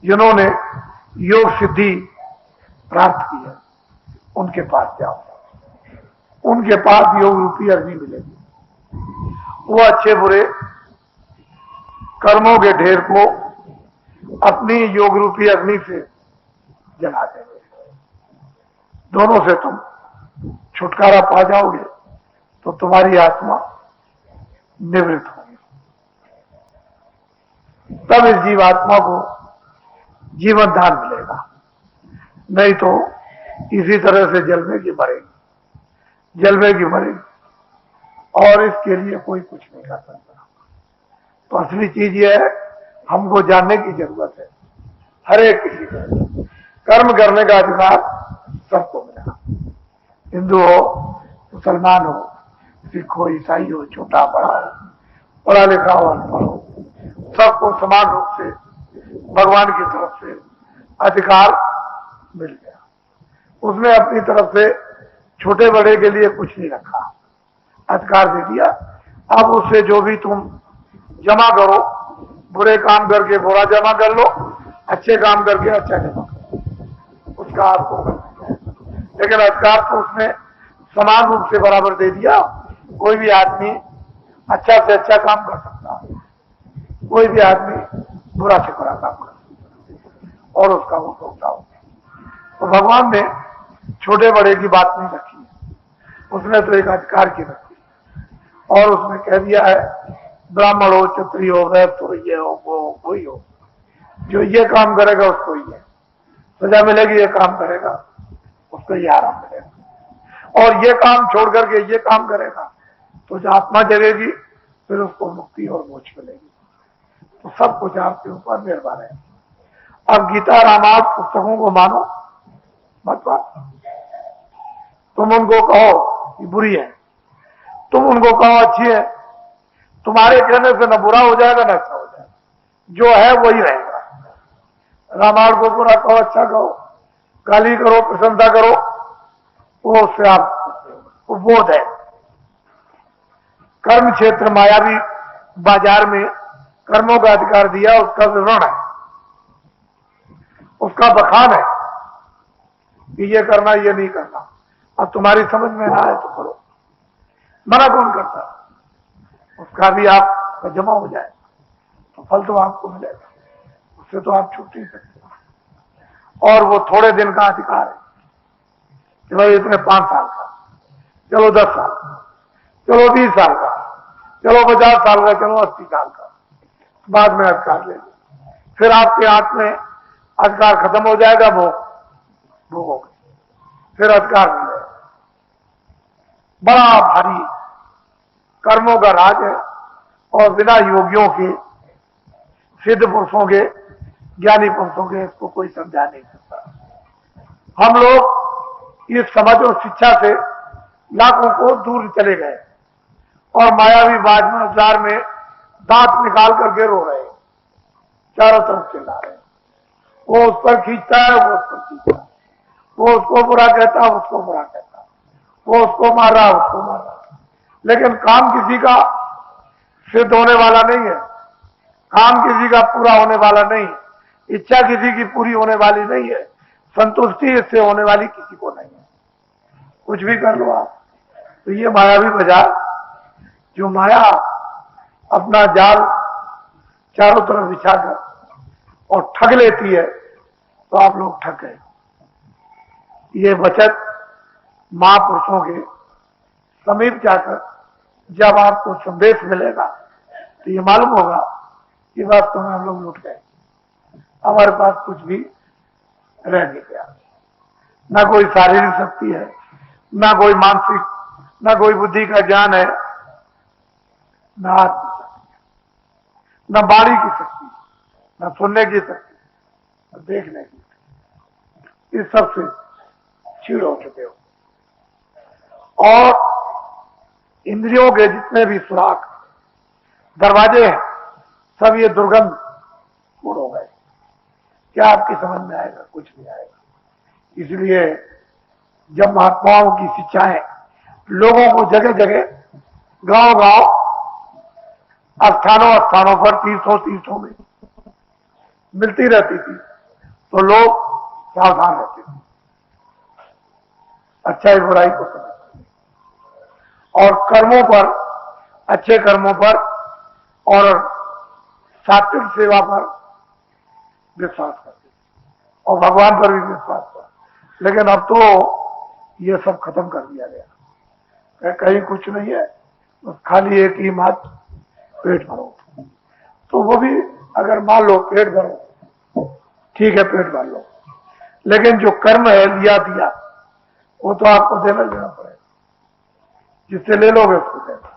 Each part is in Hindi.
जिन्होंने योग सिद्धि प्राप्त की है उनके पास जाओ, उनके पास योग रूपी अग्नि मिलेगी। वो अच्छे बुरे कर्मों के ढेर को अपनी योग रूपी अग्नि से जला देंगे। दोनों से तुम छुटकारा पा जाओगे तो तुम्हारी आत्मा निवृत्त होगी। तब इस जीवात्मा को जीवन दान मिलेगा, नहीं तो इसी तरह से जलने की मरेगी, जलने की मरेगी, और इसके लिए कोई कुछ नहीं कर सकता। तो असली चीज यह है, हमको जानने की जरूरत है। हर एक किसी को कर्म करने का अधिकार सबको मिला, हिंदू हो, मुसलमान हो, सिख हो, ईसाई हो, छोटा बड़ा हो, पढ़ा लिखा हो, अनपढ़ हो, सबको समान रूप से भगवान की तरफ से अधिकार मिल गया। उसने अपनी तरफ से छोटे बड़े के लिए कुछ नहीं रखा, अधिकार दे दिया। अब उससे जो भी तुम जमा करो, बुरे काम करके बुरा जमा कर लो, अच्छे काम करके अच्छा जमा करो, उसका आपको करना है। लेकिन अधिकार तो उसने समान रूप से बराबर दे दिया। कोई भी आदमी अच्छा से अच्छा काम कर सकता है, कोई भी आदमी बुरा से बुरा काम कर सकता है, और उसका वो होता हो। तो भगवान ने छोटे बड़े की बात नहीं रखी, उसने तो एक अधिकार की रखी, और उसने कह दिया है ब्राह्मण हो, क्षत्रिय हो, वैश्य हो, ये हो, वो हो, कोई हो, जो ये काम करेगा उसको ये सजा मिलेगी, ये काम करेगा उसको ये आराम मिलेगा, और ये काम छोड़ करके ये काम करेगा तो जो आत्मा जगेगी फिर उसको मुक्ति और मोक्ष मिलेगी। तो सब कुछ आपके ऊपर निर्भर है। अब गीता रामायण पुस्तकों को मानो मत मानो, तुम उनको कहो कि बुरी है, तुम उनको कहो अच्छी है, तुम्हारे कहने से न बुरा हो जाएगा न अच्छा हो जाएगा, जो है वही रहेगा। रामायण को बुरा कहो, अच्छा कहो, गाली करो, प्रशंसा करो, वो उससे आप बोध है। कर्म क्षेत्र मायावी बाजार में कर्मों का अधिकार दिया, उसका विवरण है, उसका बखान है कि ये करना ये नहीं करना। अब तुम्हारी समझ में ना आए तो करो, मना कौन करता, उसका भी आप जमा हो जाए तो फल तो आपको मिलेगा, उससे तो आप छूट नहीं सकते। और वो थोड़े दिन का अधिकार है कि भाई इतने 5 साल का, चलो 10 साल का, चलो 20 साल का, चलो 50 साल का, चलो 80 साल का, बाद में अधिकार ले लो। फिर आपके हाथ में अधिकार खत्म हो जाएगा, वो भोगोगे, फिर अधिकार नहीं रहेगा। बड़ा भारी कर्मों का राज है, और बिना योगियों के, सिद्ध पुरुषों के, ज्ञानी पुरुषों के इसको कोई समझा नहीं सकता। हम लोग इस समझ और शिक्षा से लाखों को दूर चले गए, और मायावी बाजार में दांत निकाल करके रो रहे हैं, चारों तरफ चिल्ला रहे हैं। वो उस पर खींचता है, वो उस पर खींचता है, वो उसको बुरा कहता है, उसको बुरा कहता है, वो उसको मार रहा है, उसको मार रहा है। लेकिन काम किसी का सिद्ध होने वाला नहीं है, काम किसी का पूरा होने वाला नहीं, इच्छा किसी की पूरी होने वाली नहीं है, संतुष्टि इससे होने वाली किसी को नहीं है। कुछ भी कर लो आप। तो ये मायावी बाजार, जो माया अपना जाल चारों तरफ बिछाकर और ठग लेती है, तो आप लोग ठग गए। ये बचत महापुरुषों के समीप जाकर जब आपको संदेश मिलेगा तो ये मालूम होगा कि वास्तव में हम लोग लूट गए, हमारे पास कुछ भी रह नहीं गया। ना कोई शारीरिक शक्ति है, ना कोई मानसिक, ना कोई बुद्धि का ज्ञान है, ना आत्म शक्ति, ना बाणी की शक्ति, ना सुनने की शक्ति, ना देखने की। इस सब से छीड़ हो चुके हो, और इंद्रियों के जितने भी सुराख दरवाजे हैं सब ये दुर्गंध पूर्ण हो गए। क्या आपकी समझ में आएगा? कुछ नहीं आएगा। इसलिए जब महात्माओं की शिक्षाएं लोगों को जगह जगह, गांव गांव, स्थानों स्थानों पर, तीर्थों तीर्थों में मिलती रहती थी, तो लोग सावधान रहते थे, अच्छाई बुराई को समझते थे और कर्मों पर, अच्छे कर्मों पर और सात्विक सेवा पर विश्वास करते और भगवान पर भी विश्वास कर। लेकिन अब तो ये सब खत्म कर दिया गया, कहीं कुछ नहीं है, बस खाली एक ही बात, पेट भरो। तो वो भी अगर मान लो पेट भरो, ठीक है पेट भर लो, लेकिन जो कर्म है लिया दिया वो तो आपको देना पड़ेगा। जिससे ले लोगे उसको देना,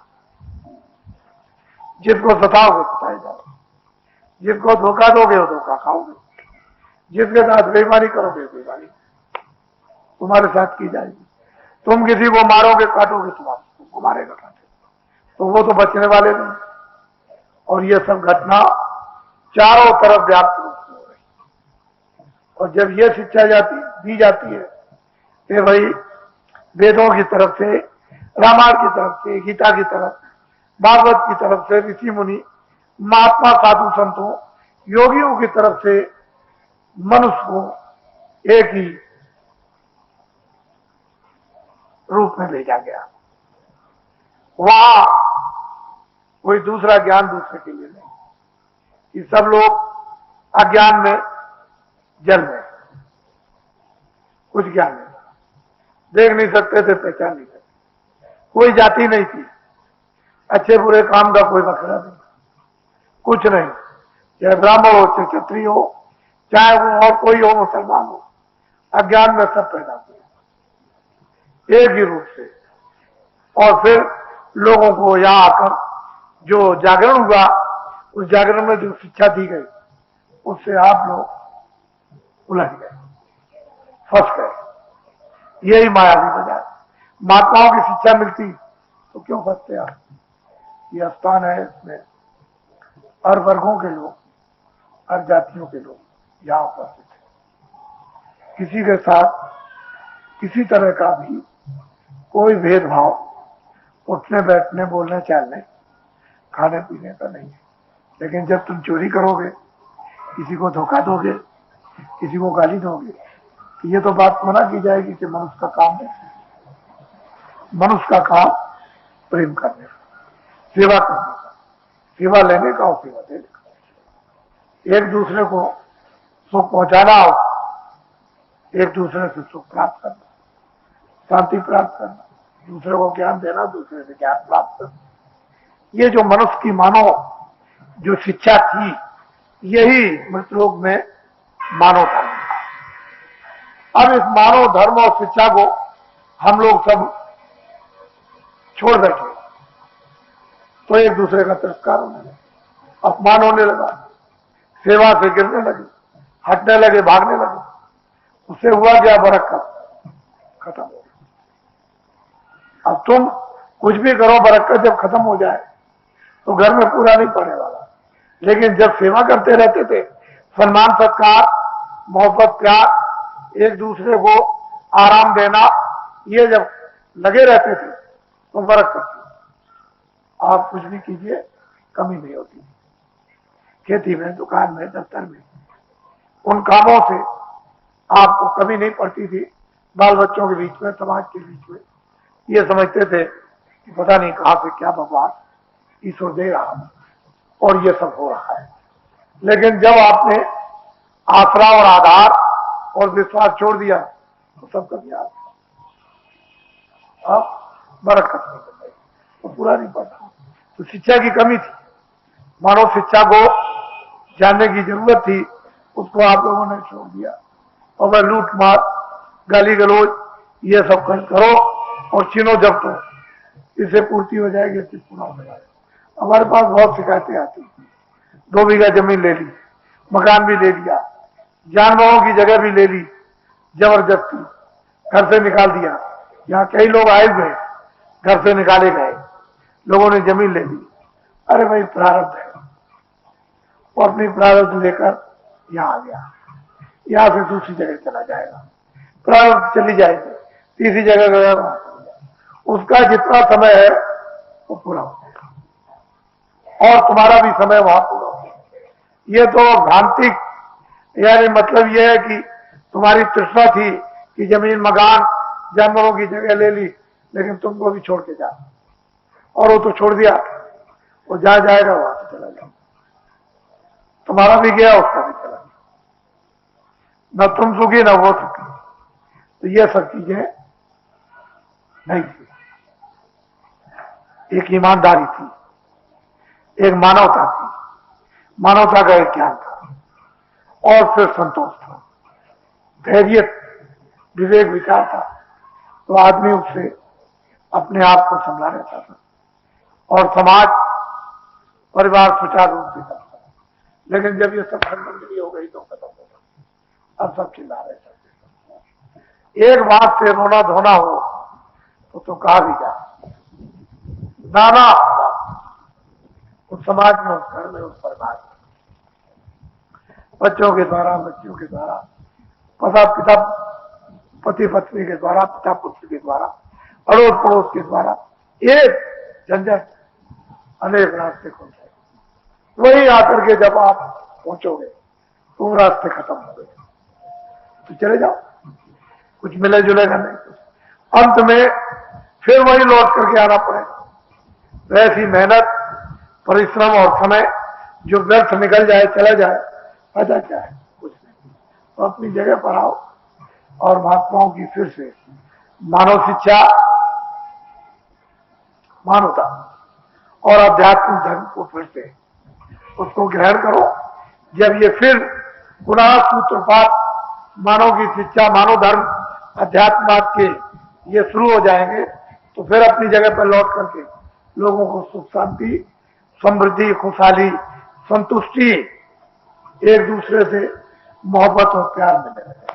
जिसको सताओगे सताए जाओगे, जिसको धोखा दोगे वो धोखा खाओगे, जिसके साथ बेईमानी करोगे बेईमानी तुम्हारे साथ की जाएगी। तुम किसी को मारोगे काटोगे तुमको मारेगा काटे, तो वो तो बचने वाले नहीं। और ये सब घटना चारों तरफ व्याप्त रूप से हो रही। और जब ये शिक्षा दी जाती है कि भाई वेदों की तरफ से, रामायण की तरफ से, गीता की तरफ, भागवत की तरफ से, ऋषि मुनि, महात्मा, साधु संतों, योगियों की तरफ से मनुष्य को एक ही रूप में भेजा गया। वहां कोई दूसरा ज्ञान दूसरे के लिए नहीं, कि सब लोग अज्ञान में जल में, कुछ ज्ञान नहीं, देख नहीं सकते थे, पहचान नहीं सकते, कोई जाति नहीं थी, अच्छे बुरे काम का कोई मसला नहीं, कुछ नहीं, चाहे ब्राह्मण हो, चाहे क्षत्रिय हो, चाहे वो और कोई हो, मुसलमान हो, अज्ञान में सब पैदा हुए एक ही रूप से। और फिर लोगों को यहां आकर जो जागरण हुआ, उस जागरण में जो शिक्षा दी गई उससे आप लोग उलझ गए, फंस गए। यही मायावी बाजार। महात्माओं की शिक्षा मिलती तो क्यों फंसते आप? ये स्थान है, इसमें हर वर्गों के लोग, हर जातियों के लोग यहाँ उपस्थित है। किसी के साथ किसी तरह का भी कोई भेदभाव उठने बैठने, बोलने चालने, खाने पीने का नहीं है। लेकिन जब तुम चोरी करोगे, किसी को धोखा दोगे, किसी को गाली दोगे, तो ये तो बात मना की जाएगी कि मनुष्य का काम है। मनुष्य का काम प्रेम करने का, सेवा करने का, सेवा लेने का और सेवा देने का, एक दूसरे को सुख पहुंचाना हो, एक दूसरे से सुख प्राप्त करना, शांति प्राप्त करना, दूसरे को ज्ञान देना, दूसरे से ज्ञान प्राप्त करना। ये जो मनुष्य की मानव जो शिक्षा थी, यही मृतलोक में मानव धर्म था। अब इस मानव धर्म और शिक्षा को हम लोग सब छोड़ बैठे, तो एक दूसरे का तिरस्कार होने लगा, अपमान होने लगा, सेवा से गिरने लगे, हटने लगे, भागने लगे। उससे हुआ क्या? बरकत खत्म हो गई। अब तुम कुछ भी करो, बरकत जब खत्म हो जाए तो घर में पूरा नहीं पड़ने वाला। लेकिन जब सेवा करते रहते थे, सम्मान सत्कार, मोहब्बत, प्यार, एक दूसरे को आराम देना, ये जब लगे रहते थे तो बरकत थी। आप कुछ भी कीजिए, कमी नहीं होती। खेती में, दुकान में, दफ्तर में, उन कामों से आपको कमी नहीं पड़ती थी। बाल बच्चों के बीच में, समाज के बीच में ये समझते थे कि पता नहीं कहां से क्या भगवान ईश्वर दे रहा है और ये सब हो रहा है। लेकिन जब आपने आसरा और आधार और विश्वास छोड़ दिया तो सब कभी आ गया। अब बरकत नहीं कर रही, तो पूरा नहीं पड़ता। तो शिक्षा की कमी थी, मानव शिक्षा को जानने की जरूरत थी, उसको आप लोगों ने छोड़ दिया। और वह लूट मार, गाली गलौज, ये सब करो और छीनो जब तो इससे पूर्ति हो जाएगी, इससे पूरा हो जाएगा। हमारे पास बहुत शिकायतें आती हैं। 2 बीघा जमीन ले ली, मकान भी ले लिया, जानवरों की जगह भी ले ली, जबरदस्ती घर से निकाल दिया। यहाँ कई लोग आए हुए, घर से निकाले गए, लोगों ने जमीन ले ली। अरे भाई प्रारब्ध है, वो अपनी प्रारब्ध लेकर यहाँ आ गया, यहाँ से दूसरी जगह चला जाएगा, प्रारब्ध चली जाएगी, तीसरी जगह गया, उसका जितना समय है वो पूरा हो जाएगा और तुम्हारा भी समय वहां पूरा हो जाएगा। ये तो भ्रांतिक यानी मतलब यह है कि तुम्हारी तृष्णा थी कि जमीन मकान जानवरों की जगह ले ली, लेकिन तुमको भी छोड़ के जा, और वो तो छोड़ दिया, वो जहां जाएगा वहां से चला जाओ, तुम्हारा भी गया उसका भी चला गया, न तुम सुखी न वो सुखी। तो ये सब चीजें नहीं थी। एक ईमानदारी थी, एक मानवता थी, मानवता का एक ज्ञान था, और फिर संतोष था, धैर्य, विवेक, विचार था। तो आदमी उससे अपने आप को संभला रहता था और समाज परिवार सुचारू रूप से चलता था। लेकिन जब ये सब खंडन हो गई तो खत्म हो गया, अब सब चिल्ला रहे थे। एक बात से रोना धोना हो तो कहा भी जा, नाना उस समाज में, उस घर में, उस परिवार में, बच्चों के द्वारा, बच्चियों के द्वारा, पिता पति पत्नी के द्वारा, पिता पुत्र के द्वारा, अड़ोस पड़ोस के द्वारा, एक झंझट, अनेक रास्ते खुल गए। वही आकर के जब आप पहुंचोगे तो रास्ते खत्म हो गए, तो चले जाओ, कुछ मिले जुलेगा नहीं, अंत में फिर वही लौट करके आना पड़ेगा। वैसी मेहनत, परिश्रम और समय जो व्यर्थ निकल जाए, चला जाए, फायदा क्या है? कुछ नहीं। तो अपनी जगह पर आओ और महात्माओं की फिर से मानव शिक्षा, मानवता और आध्यात्मिक धर्म को फिर से उसको ग्रहण करो। जब ये फिर पुनः सूत्रपात मानव की शिक्षा, मानव धर्म, अध्यात्मवाद के ये शुरू हो जाएंगे, तो फिर अपनी जगह पर लौट करके लोगों को सुख शांति, समृद्धि, खुशहाली, संतुष्टि, एक दूसरे से मोहब्बत और प्यार मिलेगा।